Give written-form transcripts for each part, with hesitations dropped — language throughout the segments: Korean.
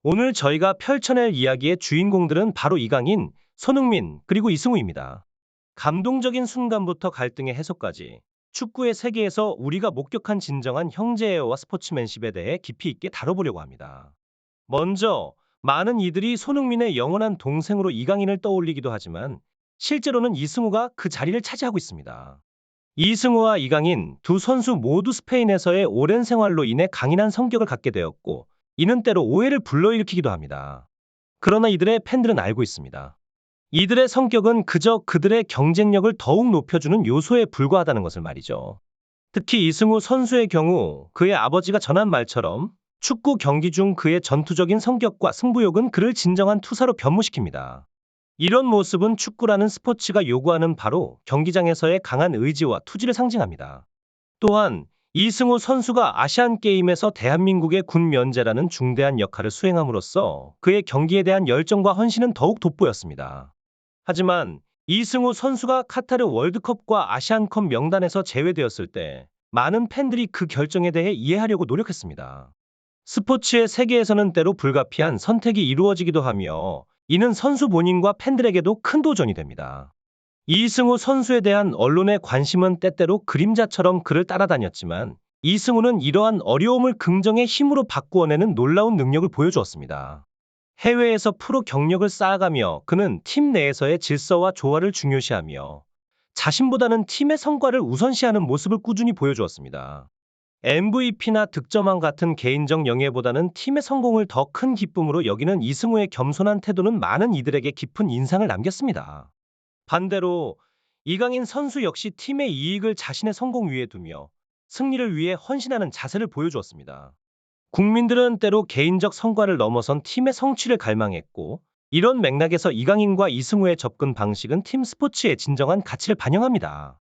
오늘 저희가 펼쳐낼 이야기의 주인공들은 바로 이강인, 손흥민, 그리고 이승우입니다. 감동적인 순간부터 갈등의 해소까지 축구의 세계에서 우리가 목격한 진정한 형제애와 스포츠맨십에 대해 깊이 있게 다뤄보려고 합니다. 먼저 많은 이들이 손흥민의 영원한 동생으로 이강인을 떠올리기도 하지만 실제로는 이승우가 그 자리를 차지하고 있습니다. 이승우와 이강인 두 선수 모두 스페인에서의 오랜 생활로 인해 강인한 성격을 갖게 되었고, 이는 때로 오해를 불러일으키기도 합니다. 그러나 이들의 팬들은 알고 있습니다. 이들의 성격은 그저 그들의 경쟁력을 더욱 높여주는 요소에 불과하다는 것을 말이죠. 특히 이승우 선수의 경우 그의 아버지가 전한 말처럼 축구 경기 중 그의 전투적인 성격과 승부욕은 그를 진정한 투사로 변모시킵니다. 이런 모습은 축구라는 스포츠가 요구하는 바로 경기장에서의 강한 의지와 투지를 상징합니다. 또한 이승우 선수가 아시안게임에서 대한민국의 군 면제라는 중대한 역할을 수행함으로써 그의 경기에 대한 열정과 헌신은 더욱 돋보였습니다. 하지만 이승우 선수가 카타르 월드컵과 아시안컵 명단에서 제외되었을 때 많은 팬들이 그 결정에 대해 이해하려고 노력했습니다. 스포츠의 세계에서는 때로 불가피한 선택이 이루어지기도 하며, 이는 선수 본인과 팬들에게도 큰 도전이 됩니다. 이승우 선수에 대한 언론의 관심은 때때로 그림자처럼 그를 따라다녔지만, 이승우는 이러한 어려움을 긍정의 힘으로 바꾸어내는 놀라운 능력을 보여주었습니다. 해외에서 프로 경력을 쌓아가며 그는 팀 내에서의 질서와 조화를 중요시하며 자신보다는 팀의 성과를 우선시하는 모습을 꾸준히 보여주었습니다. MVP나 득점왕 같은 개인적 영예보다는 팀의 성공을 더 큰 기쁨으로 여기는 이승우의 겸손한 태도는 많은 이들에게 깊은 인상을 남겼습니다. 반대로 이강인 선수 역시 팀의 이익을 자신의 성공 위에 두며 승리를 위해 헌신하는 자세를 보여주었습니다. 국민들은 때로 개인적 성과를 넘어선 팀의 성취를 갈망했고, 이런 맥락에서 이강인과 이승우의 접근 방식은 팀 스포츠의 진정한 가치를 반영합니다.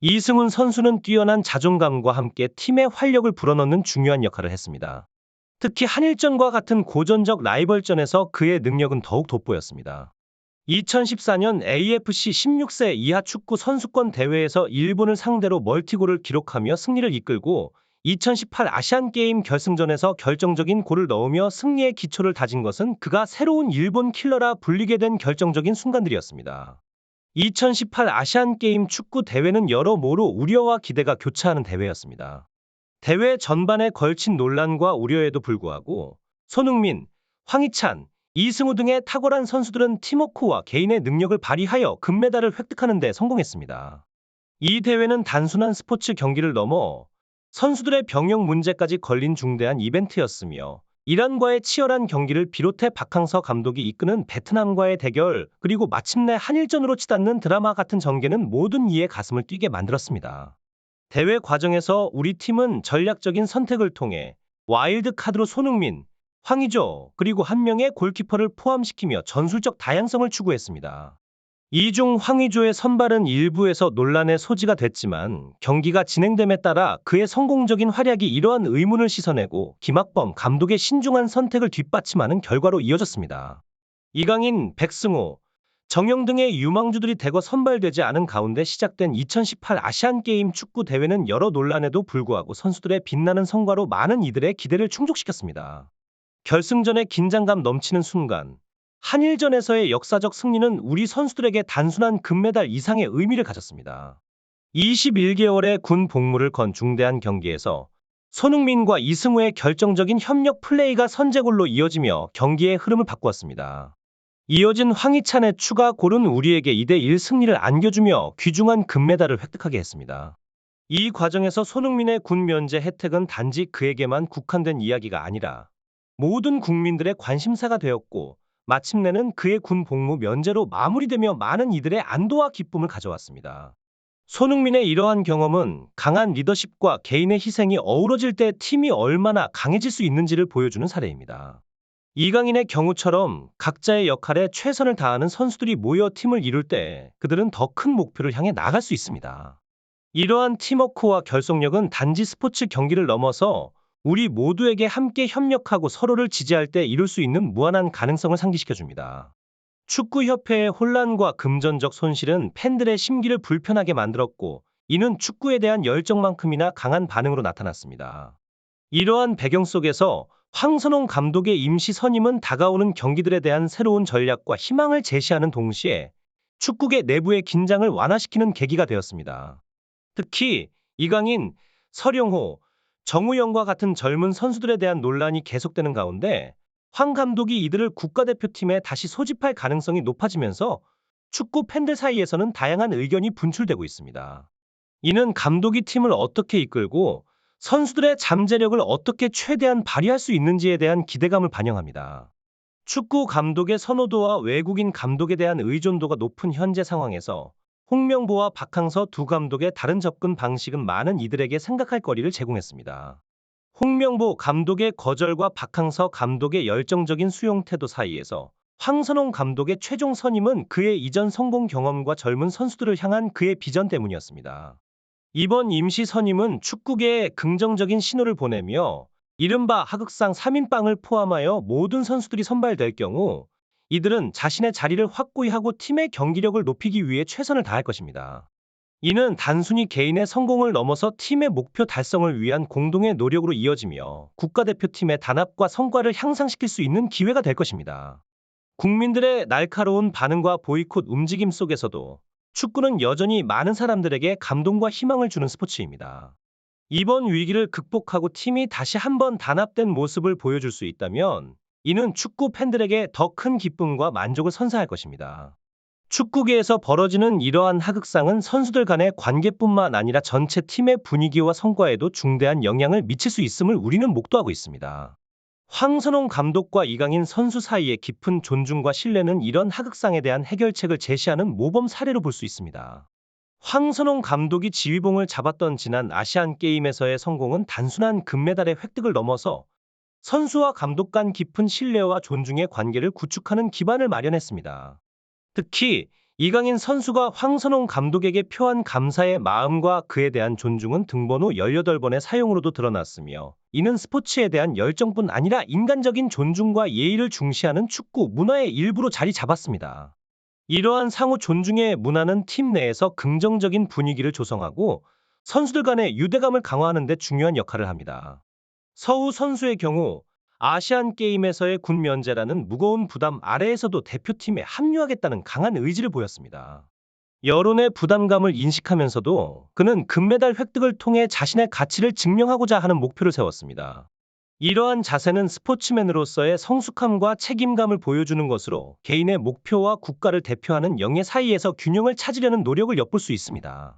이승훈 선수는 뛰어난 자존감과 함께 팀의 활력을 불어넣는 중요한 역할을 했습니다. 특히 한일전과 같은 고전적 라이벌전에서 그의 능력은 더욱 돋보였습니다. 2014년 AFC 16세 이하 축구 선수권 대회에서 일본을 상대로 멀티골을 기록하며 승리를 이끌고, 2018 아시안게임 결승전에서 결정적인 골을 넣으며 승리의 기초를 다진 것은 그가 새로운 일본 킬러라 불리게 된 결정적인 순간들이었습니다. 2018 아시안게임 축구 대회는 여러모로 우려와 기대가 교차하는 대회였습니다. 대회 전반에 걸친 논란과 우려에도 불구하고 손흥민, 황희찬, 이승우 등의 탁월한 선수들은 팀워크와 개인의 능력을 발휘하여 금메달을 획득하는 데 성공했습니다. 이 대회는 단순한 스포츠 경기를 넘어 선수들의 병역 문제까지 걸린 중대한 이벤트였으며, 이란과의 치열한 경기를 비롯해 박항서 감독이 이끄는 베트남과의 대결, 그리고 마침내 한일전으로 치닫는 드라마 같은 전개는 모든 이의 가슴을 뛰게 만들었습니다. 대회 과정에서 우리 팀은 전략적인 선택을 통해 와일드 카드로 손흥민, 황의조, 그리고 한 명의 골키퍼를 포함시키며 전술적 다양성을 추구했습니다. 이 중 황의조의 선발은 일부에서 논란의 소지가 됐지만, 경기가 진행됨에 따라 그의 성공적인 활약이 이러한 의문을 씻어내고 김학범 감독의 신중한 선택을 뒷받침하는 결과로 이어졌습니다. 이강인, 백승호, 정영 등의 유망주들이 대거 선발되지 않은 가운데 시작된 2018 아시안게임 축구 대회는 여러 논란에도 불구하고 선수들의 빛나는 성과로 많은 이들의 기대를 충족시켰습니다. 결승전의 긴장감 넘치는 순간, 한일전에서의 역사적 승리는 우리 선수들에게 단순한 금메달 이상의 의미를 가졌습니다. 21개월의 군 복무를 건 중대한 경기에서 손흥민과 이승우의 결정적인 협력 플레이가 선제골로 이어지며 경기의 흐름을 바꾸었습니다. 이어진 황희찬의 추가 골은 우리에게 2대1 승리를 안겨주며 귀중한 금메달을 획득하게 했습니다. 이 과정에서 손흥민의 군 면제 혜택은 단지 그에게만 국한된 이야기가 아니라 모든 국민들의 관심사가 되었고, 마침내는 그의 군 복무 면제로 마무리되며 많은 이들의 안도와 기쁨을 가져왔습니다. 손흥민의 이러한 경험은 강한 리더십과 개인의 희생이 어우러질 때 팀이 얼마나 강해질 수 있는지를 보여주는 사례입니다. 이강인의 경우처럼 각자의 역할에 최선을 다하는 선수들이 모여 팀을 이룰 때 그들은 더 큰 목표를 향해 나아갈 수 있습니다. 이러한 팀워크와 결속력은 단지 스포츠 경기를 넘어서 우리 모두에게 함께 협력하고 서로를 지지할 때 이룰 수 있는 무한한 가능성을 상기시켜줍니다. 축구협회의 혼란과 금전적 손실은 팬들의 심기를 불편하게 만들었고, 이는 축구에 대한 열정만큼이나 강한 반응으로 나타났습니다. 이러한 배경 속에서 황선홍 감독의 임시 선임은 다가오는 경기들에 대한 새로운 전략과 희망을 제시하는 동시에 축구계 내부의 긴장을 완화시키는 계기가 되었습니다. 특히 이강인, 서령호, 정우영과 같은 젊은 선수들에 대한 논란이 계속되는 가운데 황 감독이 이들을 국가대표팀에 다시 소집할 가능성이 높아지면서 축구 팬들 사이에서는 다양한 의견이 분출되고 있습니다. 이는 감독이 팀을 어떻게 이끌고 선수들의 잠재력을 어떻게 최대한 발휘할 수 있는지에 대한 기대감을 반영합니다. 축구 감독의 선호도와 외국인 감독에 대한 의존도가 높은 현재 상황에서 홍명보와 박항서 두 감독의 다른 접근 방식은 많은 이들에게 생각할 거리를 제공했습니다. 홍명보 감독의 거절과 박항서 감독의 열정적인 수용 태도 사이에서 황선홍 감독의 최종 선임은 그의 이전 성공 경험과 젊은 선수들을 향한 그의 비전 때문이었습니다. 이번 임시 선임은 축구계에 긍정적인 신호를 보내며 이른바 하극상 3인방을 포함하여 모든 선수들이 선발될 경우 이들은 자신의 자리를 확고히 하고 팀의 경기력을 높이기 위해 최선을 다할 것입니다. 이는 단순히 개인의 성공을 넘어서 팀의 목표 달성을 위한 공동의 노력으로 이어지며 국가대표팀의 단합과 성과를 향상시킬 수 있는 기회가 될 것입니다. 국민들의 날카로운 반응과 보이콧 움직임 속에서도 축구는 여전히 많은 사람들에게 감동과 희망을 주는 스포츠입니다. 이번 위기를 극복하고 팀이 다시 한번 단합된 모습을 보여줄 수 있다면 이는 축구 팬들에게 더 큰 기쁨과 만족을 선사할 것입니다. 축구계에서 벌어지는 이러한 하극상은 선수들 간의 관계뿐만 아니라 전체 팀의 분위기와 성과에도 중대한 영향을 미칠 수 있음을 우리는 목도하고 있습니다. 황선홍 감독과 이강인 선수 사이의 깊은 존중과 신뢰는 이런 하극상에 대한 해결책을 제시하는 모범 사례로 볼 수 있습니다. 황선홍 감독이 지휘봉을 잡았던 지난 아시안게임에서의 성공은 단순한 금메달의 획득을 넘어서 선수와 감독 간 깊은 신뢰와 존중의 관계를 구축하는 기반을 마련했습니다. 특히 이강인 선수가 황선홍 감독에게 표한 감사의 마음과 그에 대한 존중은 등번호 18번의 사용으로도 드러났으며 이는 스포츠에 대한 열정뿐 아니라 인간적인 존중과 예의를 중시하는 축구 문화의 일부로 자리 잡았습니다. 이러한 상호 존중의 문화는 팀 내에서 긍정적인 분위기를 조성하고 선수들 간의 유대감을 강화하는 데 중요한 역할을 합니다. 서우 선수의 경우 아시안게임에서의 군 면제라는 무거운 부담 아래에서도 대표팀에 합류하겠다는 강한 의지를 보였습니다. 여론의 부담감을 인식하면서도 그는 금메달 획득을 통해 자신의 가치를 증명하고자 하는 목표를 세웠습니다. 이러한 자세는 스포츠맨으로서의 성숙함과 책임감을 보여주는 것으로 개인의 목표와 국가를 대표하는 영예 사이에서 균형을 찾으려는 노력을 엿볼 수 있습니다.